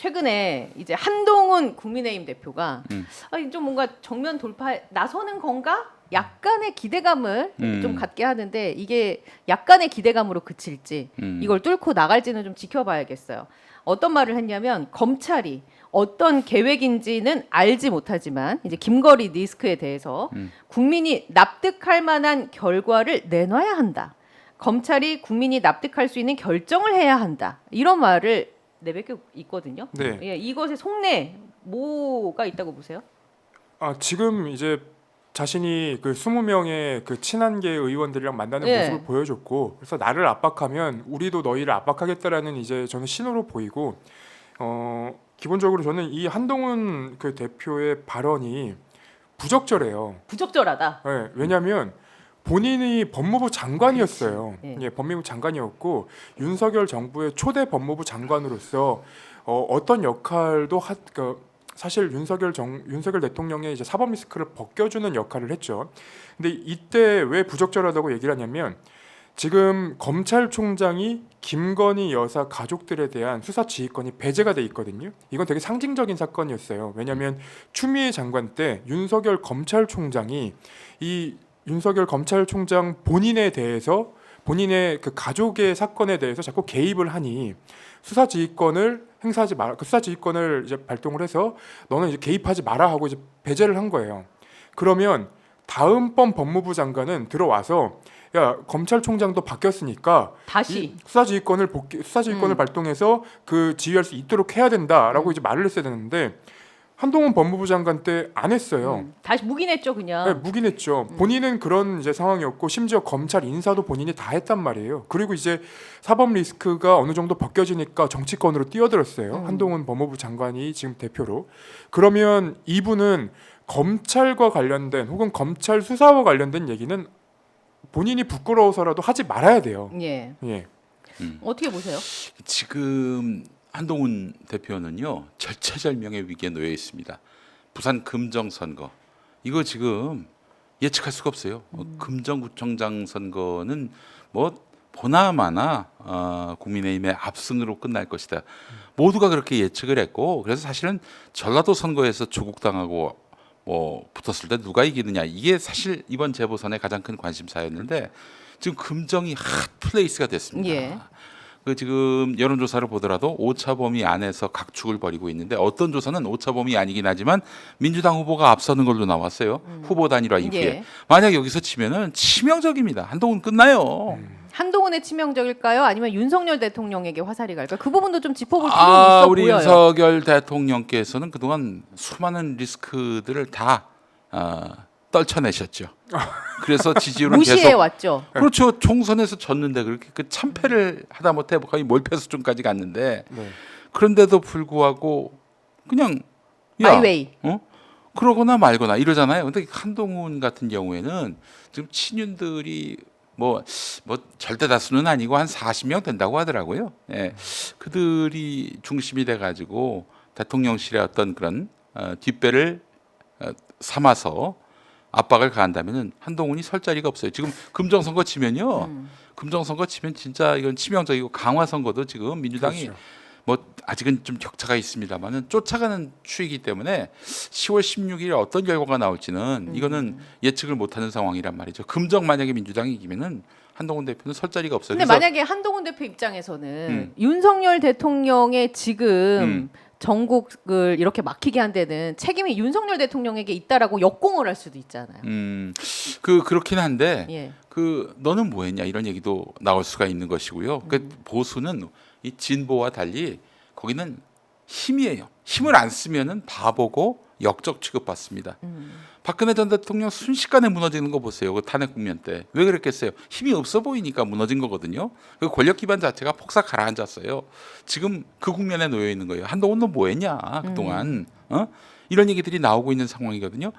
최근에 이제 한동훈 국민의힘 대표가 좀 뭔가 정면 돌파에 나서는 건가? 약간의 기대감을 좀 갖게 하는데 이게 약간의 기대감으로 그칠지 이걸 뚫고 나갈지는 좀 지켜봐야겠어요. 어떤 말을 했냐면 검찰이 어떤 계획인지는 알지 못하지만 이제 김건희 리스크에 대해서 국민이 납득할 만한 결과를 내놔야 한다. 검찰이 국민이 납득할 수 있는 결정을 해야 한다. 이런 말을 내뱉고 있거든요. 네. 예, 이것의 속내 뭐가 있다고 보세요? 지금 이제 자신이 그 20명의 그 친한계 의원들이랑 만나는 네. 모습을 보여줬고, 그래서 나를 압박하면 우리도 너희를 압박하겠다라는 이제 저는 신호로 보이고, 기본적으로 저는 이 한동훈 그 대표의 발언이 부적절해요. 부적절하다. 네, 왜냐하면 본인이 법무부 장관이었어요. 그렇지. 예, 법무부 장관이었고 윤석열 정부의 초대 법무부 장관으로서 어떤 역할도 사실 윤석열 대통령의 이제 사법 리스크를 벗겨주는 역할을 했죠. 근데 이때 왜 부적절하다고 얘기를 하냐면 지금 검찰총장이 김건희 여사 가족들에 대한 수사 지휘권이 배제가 돼 있거든요. 이건 되게 상징적인 사건이었어요. 왜냐하면 추미애 장관 때 윤석열 검찰총장이 이 윤석열 검찰총장 본인에 대해서 본인의 그 가족의 사건에 대해서 자꾸 개입을 하니 수사 지휘권을 행사하지 마라. 그 수사 지휘권을 이제 발동을 해서 너는 이제 개입하지 마라 하고 이제 배제를 한 거예요. 그러면 다음번 법무부 장관은 들어와서 야 검찰총장도 바뀌었으니까 다시 수사 지휘권을 발동해서 그 지휘할 수 있도록 해야 된다라고 이제 말을 했어야 되는데 한동훈 법무부 장관 때 안 했어요. 다시 묵인했죠 그냥. 네, 묵인했죠. 본인은 그런 이제 상황이었고 심지어 검찰 인사도 본인이 다 했단 말이에요. 그리고 이제 사법 리스크가 어느 정도 벗겨지니까 정치권으로 뛰어들었어요. 한동훈 법무부 장관이 지금 대표로. 그러면 이분은 검찰과 관련된 혹은 검찰 수사와 관련된 얘기는 본인이 부끄러워서라도 하지 말아야 돼요. 예. 예. 어떻게 보세요? 지금 한동훈 대표는요 절체절명의 위기에 놓여 있습니다. 부산 금정 선거 이거 지금 예측할 수가 없어요. 금정구청장 선거는 뭐 보나마나 국민의힘의 압승으로 끝날 것이다. 모두가 그렇게 예측을 했고 그래서 사실은 전라도 선거에서 조국당하고 뭐 붙었을 때 누가 이기느냐 이게 사실 이번 재보선의 가장 큰 관심사였는데 지금 금정이 핫 플레이스가 됐습니다. 예. 그 지금 여론조사를 보더라도 오차범위 안에서 각축을 벌이고 있는데 어떤 조사는 오차범위 아니긴 하지만 민주당 후보가 앞서는 걸로 나왔어요. 후보 단일화 이후에 예. 만약 여기서 치면은 치명적입니다. 한동훈 끝나요. 한동훈의 치명적일까요? 아니면 윤석열 대통령에게 화살이 갈까요? 그 부분도 좀 짚어볼 필요는 있어 우리 보여요. 윤석열 대통령께서는 그동안 수많은 리스크들을 다 떨쳐내셨죠. 그래서 지지율은 무시해 계속 왔죠. 그렇죠. 총선에서 졌는데 그렇게 그 참패를 하다 못해 거의 몰패 수준까지 갔는데 네. 그런데도 불구하고 그냥 야, 마이웨이. 그러거나 말거나 이러잖아요. 근데 한동훈 같은 경우에는 지금 친윤들이 뭐 절대 다수는 아니고 한 40명 된다고 하더라고요. 예. 그들이 중심이 돼 가지고 대통령실의 어떤 그런 뒷배를 삼아서 압박을 가한다면은 한동훈이 설 자리가 없어요. 지금 금정선거 치면요. 금정선거 치면 진짜 이건 치명적이고 강화선거도 지금 민주당이 그렇죠. 뭐 아직은 좀 격차가 있습니다만은 쫓아가는 추이기 때문에 10월 16일 어떤 결과가 나올지는 이거는 예측을 못하는 상황이란 말이죠. 금정 만약에 민주당이 이기면은 한동훈 대표는 설 자리가 없어요. 근데 그래서 만약에 한동훈 대표 입장에서는 윤석열 대통령의 지금 전국을 이렇게 막히게 한 데는 책임이 윤석열 대통령에게 있다라고 역공을 할 수도 있잖아요. 그렇긴 한데 예. 그 너는 뭐했냐 이런 얘기도 나올 수가 있는 것이고요. 그 보수는 이 진보와 달리 거기는 힘이에요. 힘을 안 쓰면은 바보고 역적 취급받습니다. 박근혜 전 대통령 순식간에 무너지는 거 보세요. 그 탄핵 국면 때 왜 그랬겠어요? 힘이 없어 보이니까 무너진 거거든요. 그 권력 기반 자체가 폭삭 가라앉았어요. 지금 그 국면에 놓여 있는 거예요. 한동훈 너 뭐했냐 그동안 이런 얘기들이 나오고 있는 상황이거든요.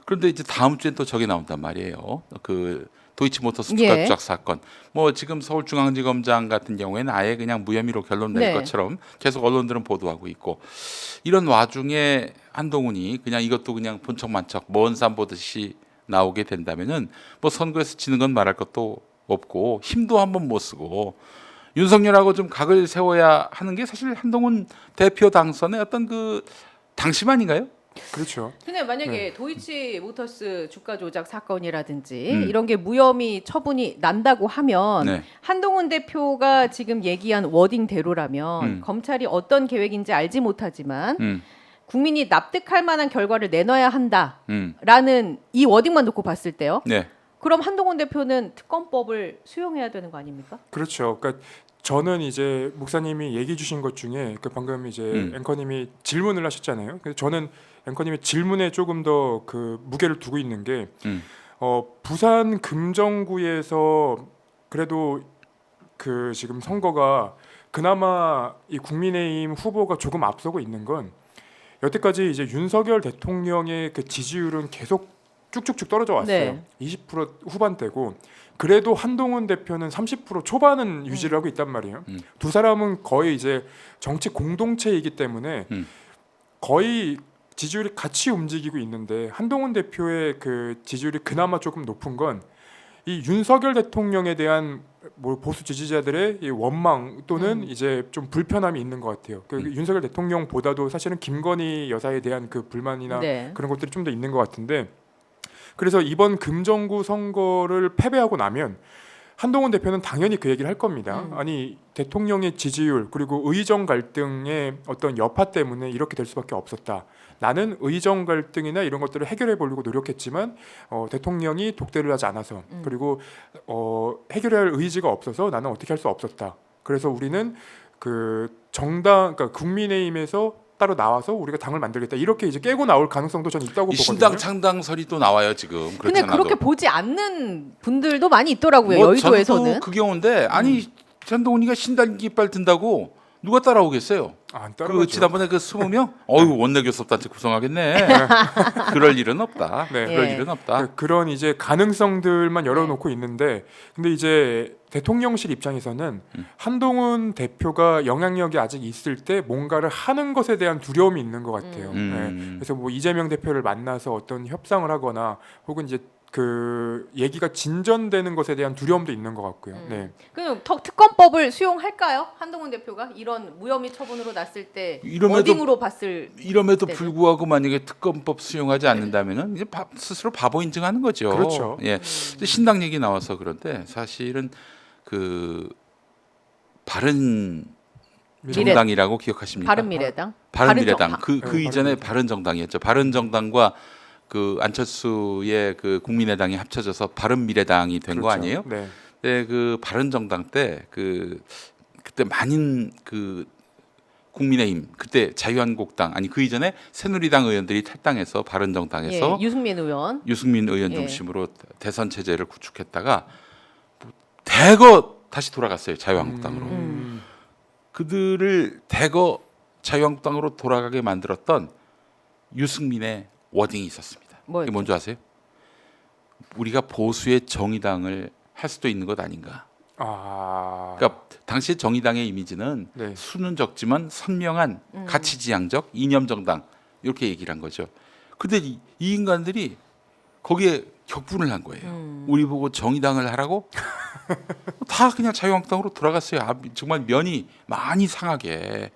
그런데 이제 다음 주엔 또 저게 나온단 말이에요. 그 도이치모터스 주가 조작 사건. 뭐 지금 서울중앙지검장 같은 경우에는 아예 그냥 무혐의로 결론 낼 네. 것처럼 계속 언론들은 보도하고 있고 이런 와중에 한동훈이 그냥 이것도 그냥 본척만척 먼 산 보듯이 나오게 된다면은 뭐 선거에서 지는 건 말할 것도 없고 힘도 한번 못 쓰고 윤석열하고 좀 각을 세워야 하는 게 사실 한동훈 대표 당선의 어떤 그 당심 아닌가요? 그렇죠. 근데 만약에 도이치 모터스 주가 조작 사건이라든지 음. 이런 게 무혐의 처분이 난다고 하면 네. 한동훈 대표가 지금 얘기한 워딩대로라면 음. 검찰이 어떤 계획인지 알지 못하지만 음, 국민이 납득할 만한 결과를 내놔야 한다라는 음, 이 워딩만 놓고 봤을 때요. 네, 그럼 한동훈 대표는 특검법을 수용해야 되는 거 아닙니까? 그렇죠. 그러니까 저는 이제 목사님이 얘기해 주신 것 중에 그 방금 이제 앵커님이 질문을 하셨잖아요. 그래서 저는 앵커님의 질문에 조금 더 그 무게를 두고 있는 게 음, 부산 금정구에서 그래도 그 지금 선거가 그나마 이 국민의힘 후보가 조금 앞서고 있는 건 여태까지 이제 윤석열 대통령의 그 지지율은 계속 쭉쭉쭉 떨어져 왔어요. 네. 20% 후반대고 그래도 한동훈 대표는 30% 초반은 유지를 하고 있단 말이에요. 두 사람은 거의 이제 정치 공동체이기 때문에 거의 지지율이 같이 움직이고 있는데 한동훈 대표의 그 지지율이 그나마 조금 높은 건 이 윤석열 대통령에 대한 뭐 보수 지지자들의 이 원망 또는 이제 좀 불편함이 있는 것 같아요. 그 윤석열 대통령보다도 사실은 김건희 여사에 대한 그 불만이나 네. 그런 것들이 좀 더 있는 것 같은데 그래서 이번 금정구 선거를 패배하고 나면 한동훈 대표는 당연히 그 얘기를 할 겁니다. 아니 대통령의 지지율 그리고 의정 갈등의 어떤 여파 때문에 이렇게 될 수밖에 없었다. 나는 의정 갈등이나 이런 것들을 해결해 보려고 노력했지만 대통령이 독대를 하지 않아서 그리고 해결할 의지가 없어서 나는 어떻게 할 수 없었다. 그래서 우리는 그 정당 그러니까 국민의힘에서 따로 나와서 우리가 당을 만들겠다 이렇게 이제 깨고 나올 가능성도 저는 있다고 이 보거든요. 신당 창당설이 또 나와요 지금. 근데 그렇지 않아도. 그렇게 보지 않는 분들도 많이 있더라고요. 뭐 여의도에서는. 저도 그 경우인데 아니 한동훈이가 신당 깃발 든다고 누가 따라오겠어요? 안 그 따라가죠. 지난번에 그 20명? 어유 원내교섭단체 구성하겠네. 그럴 일은 없다. 네. 그럴 예. 일은 없다. 그런 이제 가능성들만 열어놓고 있는데 근데 이제 대통령실 입장에서는 한동훈 대표가 영향력이 아직 있을 때 뭔가를 하는 것에 대한 두려움이 있는 것 같아요. 네. 그래서 뭐 이재명 대표를 만나서 어떤 협상을 하거나 혹은 이제 그 얘기가 진전되는 것에 대한 두려움도 있는 것 같고요. 네. 그럼 특검법을 수용할까요? 한동훈 대표가 이런 무혐의 처분으로 났을 때 이름에도- 워딩으로 봤을 이럼에도 네. 불구하고 만약에 특검법 수용하지 않는다면은 이제 스스로 바보 인증하는 거죠. 그렇죠. 예. 이제 신당 얘기 나와서 그런데 사실은 그 바른 정당이라고 기억하십니까? 바른미래당. 바른미래당 바른정- 그 네, 이전에 바른정당이었죠. 바른정당과 그 안철수의 그 국민의당이 합쳐져서 바른미래당이 된 거 그렇죠. 아니에요? 네. 네, 그 바른정당 때 그때 많은 그 국민의힘 그때 자유한국당 아니 그 이전에 새누리당 의원들이 탈당해서 바른정당에서 예, 유승민 의원. 유승민 의원 예. 중심으로 대선 체제를 구축했다가 대거 다시 돌아갔어요 자유한국당으로. 그들을 대거 자유한국당으로 돌아가게 만들었던 유승민의 워딩이 있었습니다. 뭐였죠? 이게 뭔지 아세요? 우리가 보수의 정의당을 할 수도 있는 것 아닌가. 아. 그러니까 당시 정의당의 이미지는 네. 수는 적지만 선명한 가치지향적 이념 정당 이렇게 얘기를 한 거죠. 근데 이 인간들이 거기에 격분을 한 거예요. 우리 보고 정의당을 하라고 다 그냥 자유한국당으로 돌아갔어요. 정말 면이 많이 상하게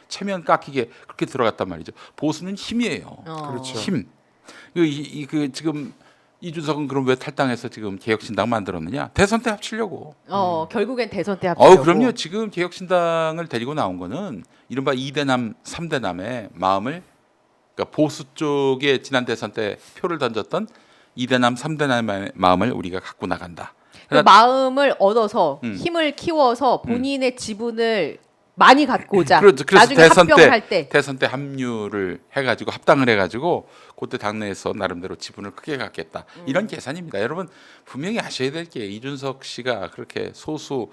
체면 깎이게 그렇게 들어갔단 말이죠. 보수는 힘이에요. 그렇죠. 힘. 그 지금 이준석은 그럼 왜 탈당해서 지금 개혁신당 만들었느냐? 대선 때 합치려고. 결국엔 대선 때 합치려고. 그럼요. 지금 개혁신당을 데리고 나온 거는 이른바 2대남, 3대남의 마음을 그러니까 보수 쪽에 지난 대선 때 표를 던졌던 2대남, 3대남의 마음을 우리가 갖고 나간다. 그 마음을 얻어서 음. 힘을 키워서 본인의 지분을 많이 갖고자 그래서 나중에 합병할 때 대선 때 합류를 해가지고 합당을 해가지고 그때 당내에서 나름대로 지분을 크게 갖겠다 이런 계산입니다. 여러분 분명히 아셔야 될 게 이준석 씨가 그렇게 소수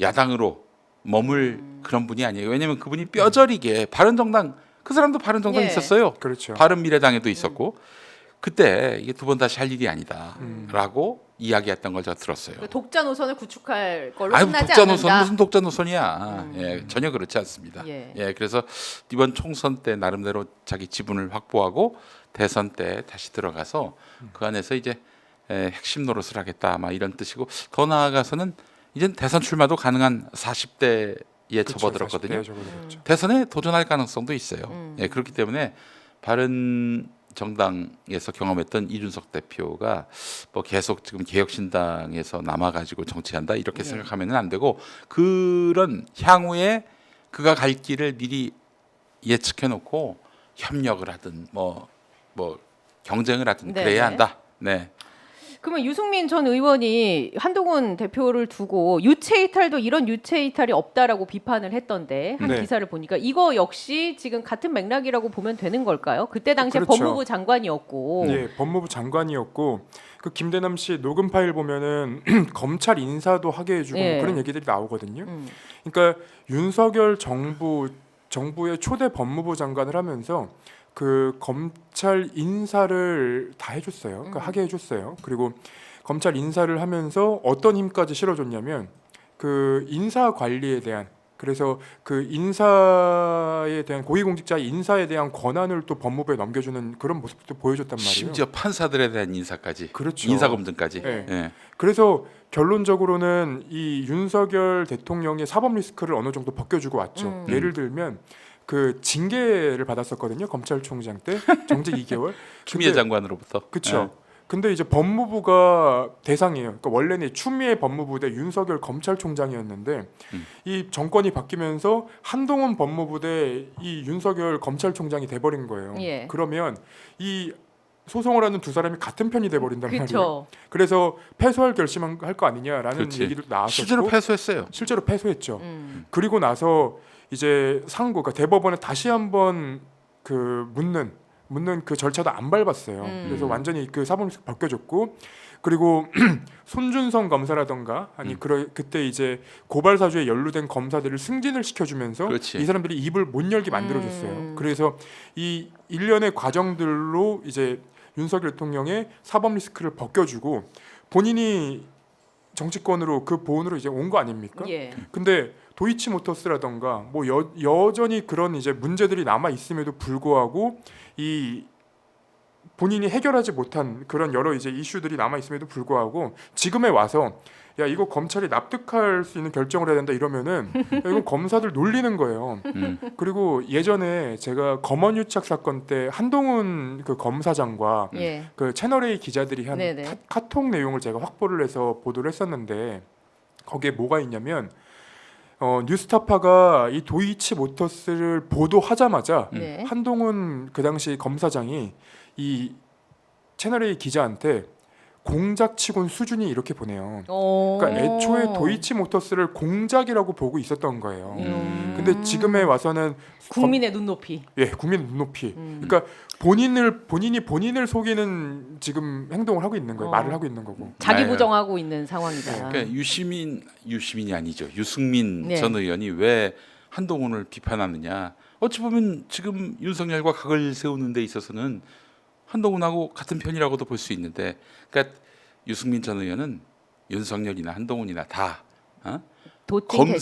야당으로 머물 그런 분이 아니에요. 왜냐하면 그분이 뼈저리게 바른정당 그 사람도 바른정당에 예. 있었어요. 그렇죠. 바른미래당에도 있었고 그때 이게 두 번 다시 할 일이 아니다라고 이야기했던 걸 제가 들었어요. 그 독자 노선을 구축할 걸로 아유 끝나지 독자 않는다. 노선 무슨 독자 노선이야. 예, 전혀 그렇지 않습니다. 예. 그래서 이번 총선 때 나름대로 자기 지분을 확보하고 대선 때 다시 들어가서 그 안에서 이제 핵심 노릇을 하겠다, 아마 이런 뜻이고 더 나아가서는 이젠 대선 출마도 가능한 40대에 접어들었거든요. 접어들었죠. 대선에 도전할 가능성도 있어요. 예, 그렇기 때문에 바른 정당에서 경험했던 이준석 대표가 뭐 계속 지금 개혁신당에서 남아가지고 정치한다 이렇게 네. 생각하면은 안 되고 그런 향후에 그가 갈 길을 미리 예측해놓고 협력을 하든 뭐 경쟁을 하든 네, 그래야 네. 한다. 네. 그러면 유승민 전 의원이 한동훈 대표를 두고 유체 이탈도 이런 유체 이탈이 없다라고 비판을 했던데 한 네. 기사를 보니까 이거 역시 지금 같은 맥락이라고 보면 되는 걸까요? 그때 당시에 그렇죠. 법무부 장관이었고 예, 법무부 장관이었고 그 김대남 씨 녹음 파일 보면은 검찰 인사도 하게 해주고 예. 뭐 그런 얘기들이 나오거든요. 음. 그러니까 윤석열 정부의 초대 법무부 장관을 하면서 그 검찰 인사를 다 해줬어요. 그러니까 하게 해줬어요. 그리고 검찰 인사를 하면서 어떤 힘까지 실어줬냐면 그 인사 관리에 대한 그래서 그 인사에 대한 고위공직자의 인사에 대한 권한을 또 법무부에 넘겨주는 그런 모습도 보여줬단 말이에요. 심지어 판사들에 대한 인사까지, 그렇죠. 인사검증까지. 네. 예. 그래서 결론적으로는 이 윤석열 대통령의 사법 리스크를 어느 정도 벗겨주고 왔죠. 예를 들면 그 징계를 받았었거든요. 검찰총장 때 정직 2개월. 추미애 장관으로부터. 그렇죠. 근데 이제 법무부가 대상이에요. 그러니까 원래는 추미애 법무부 대 윤석열 검찰총장이었는데 이 정권이 바뀌면서 한동훈 법무부 대 이 윤석열 검찰총장이 돼버린 거예요. 예. 그러면 이 소송을 하는 두 사람이 같은 편이 돼버린단 말이에요. 그렇죠. 그래서 패소할 결심한 할 거 아니냐라는 그렇지. 얘기도 나왔었고 실제로 패소했어요. 실제로 패소했죠. 음. 그리고 나서 이제 그러니까 대법원에 다시 한번 그 묻는 그 절차도 안 밟았어요. 그래서 완전히 그 사법리스크 벗겨졌고 그리고 손준성 검사라던가 그때 이제 고발 사주에 연루된 검사들을 승진을 시켜주면서 그렇지. 이 사람들이 입을 못 열게 만들어줬어요. 그래서 이 일련의 과정들로 이제 윤석열 대통령의 사법 리스크를 벗겨주고 본인이 정치권으로 그 보온으로 이제 온 거 아닙니까? 예. 근데 도이치모터스라던가 뭐 여전히 그런 이제 문제들이 남아 있음에도 불구하고 이 본인이 해결하지 못한 그런 여러 이제 이슈들이 남아 있음에도 불구하고 지금에 와서 야 이거 검찰이 납득할 수 있는 결정을 해야 된다 이러면은 야, 이건 검사들 놀리는 거예요. 그리고 예전에 제가 검언유착 사건 때 한동훈 그 검사장과 예. 그 채널 A 기자들이 한 네네. 카톡 내용을 제가 확보를 해서 보도를 했었는데 거기에 뭐가 있냐면 뉴스타파가 이 도이치모터스를 보도하자마자 네. 한동훈 그 당시 검사장이 이 채널 A 기자한테 공작치곤 수준이 이렇게 보내요. 그러니까 애초에 도이치모터스를 공작이라고 보고 있었던 거예요. 근데 지금에 와서는 국민의 눈높이. 국민 눈높이. 그러니까 본인을 속이는 지금 행동을 하고 있는 거예요. 말을 하고 있는 거고. 자기 네. 부정하고 있는 상황이다. 그러니까 유시민이 아니죠. 유승민 네. 전 의원이 왜 한동훈을 비판하느냐. 어찌 보면 지금 윤석열과 각을 세우는 데 있어서는 한동훈하고 같은 편이라고도 볼 수 있는데, 그러니까 유승민 전 의원은 윤석열이나 한동훈이나 다 도찐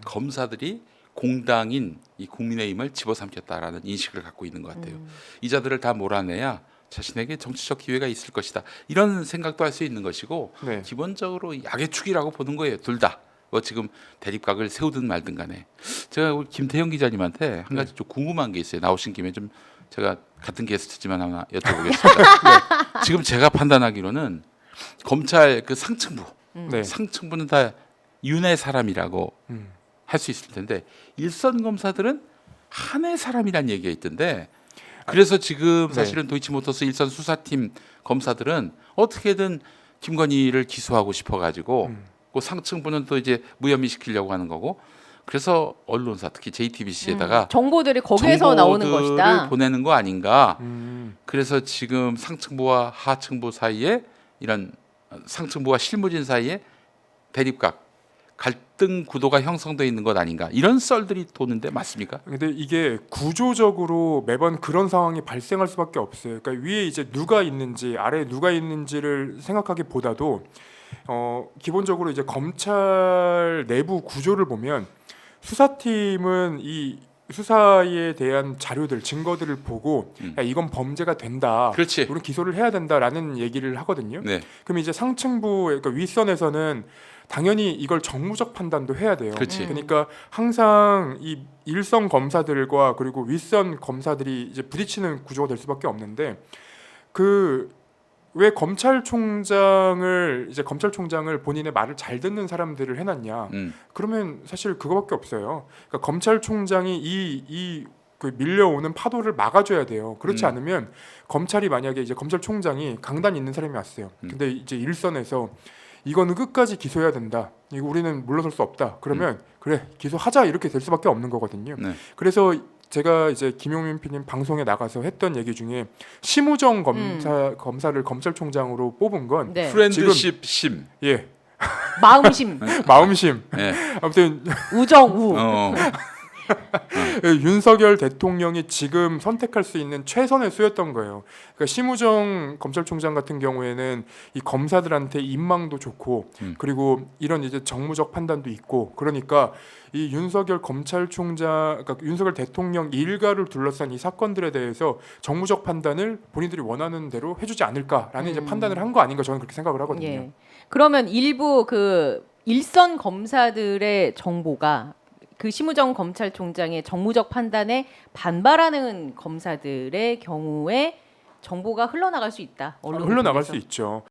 검사들이 공당인 이 국민의힘을 집어삼켰다라는 인식을 갖고 있는 것 같아요. 이 자들을 다 몰아내야 자신에게 정치적 기회가 있을 것이다. 이런 생각도 할 수 있는 것이고 네. 기본적으로 약의 축이라고 보는 거예요. 둘 다. 뭐 지금 대립각을 세우든 말든 간에. 제가 우리 김태형 기자님한테 한 가지 좀 궁금한 게 있어요. 나오신 김에 좀 제가 같은 게스트지만 하나 여쭤보겠습니다. 지금 제가 판단하기로는 검찰 그 상층부, 네. 상층부는 다 윤의 사람이라고 할 수 있을 텐데 일선 검사들은 한의 사람이란 얘기가 있던데 그래서 지금 사실은 도이치모터스 일선 수사팀 검사들은 어떻게든 김건희를 기소하고 싶어가지고 그 상층부는 또 이제 무혐의 시키려고 하는 거고 그래서 언론사 특히 JTBC에다가 정보들이 거기에서 나오는 것이다. 보내는 거 아닌가. 그래서 지금 상층부와 하층부 사이에 이런 상층부와 실무진 사이에 대립각 갈등 구도가 형성되어 있는 것 아닌가 이런 썰들이 도는데 맞습니까? 근데 이게 구조적으로 매번 그런 상황이 발생할 수밖에 없어요. 그러니까 위에 이제 누가 있는지 아래에 누가 있는지를 생각하기보다도 기본적으로 이제 검찰 내부 구조를 보면 수사팀은 이 수사에 대한 자료들, 증거들을 보고 야, 이건 범죄가 된다. 그렇지. 우리 기소를 해야 된다라는 얘기를 하거든요. 네. 그럼 이제 상층부, 그러니까 윗선에서는 당연히 이걸 정무적 판단도 해야 돼요. 그치. 그러니까 항상 이 일선 검사들과 그리고 윗선 검사들이 이제 부딪히는 구조가 될 수밖에 없는데 왜 검찰총장을 본인의 말을 잘 듣는 사람들을 해놨냐? 그러면 사실 그거밖에 없어요. 그러니까 검찰총장이 그 밀려오는 파도를 막아줘야 돼요. 그렇지 않으면 검찰이 만약에 이제 검찰총장이 강단 있는 사람이 왔어요. 근데 이제 일선에서 이거는 끝까지 기소해야 된다. 이거 우리는 물러설 수 없다. 그러면 그래 기소하자 이렇게 될 수밖에 없는 거거든요. 네. 그래서 제가 이제 김용민 PD님 방송에 나가서 했던 얘기 중에 심우정 검사를 검찰총장으로 뽑은 건 네. 프렌드십 심. 예 마음심, 마음심 네. 아무튼 우정우. 윤석열 대통령이 지금 선택할 수 있는 최선의 수였던 거예요. 그러니까 심우정 검찰총장 같은 경우에는 이 검사들한테 인망도 좋고 그리고 이런 이제 정무적 판단도 있고 그러니까 이 윤석열 검찰총장, 그러니까 윤석열 대통령 일가를 둘러싼 이 사건들에 대해서 정무적 판단을 본인들이 원하는 대로 해주지 않을까라는 이제 판단을 한 거 아닌가 저는 그렇게 생각을 하거든요. 예. 그러면 일부 그 일선 검사들의 정보가 그 심우정 검찰총장의 정무적 판단에 반발하는 검사들의 경우에 정보가 흘러나갈 수 있다. 언론을 흘러나갈 통해서. 수 있죠.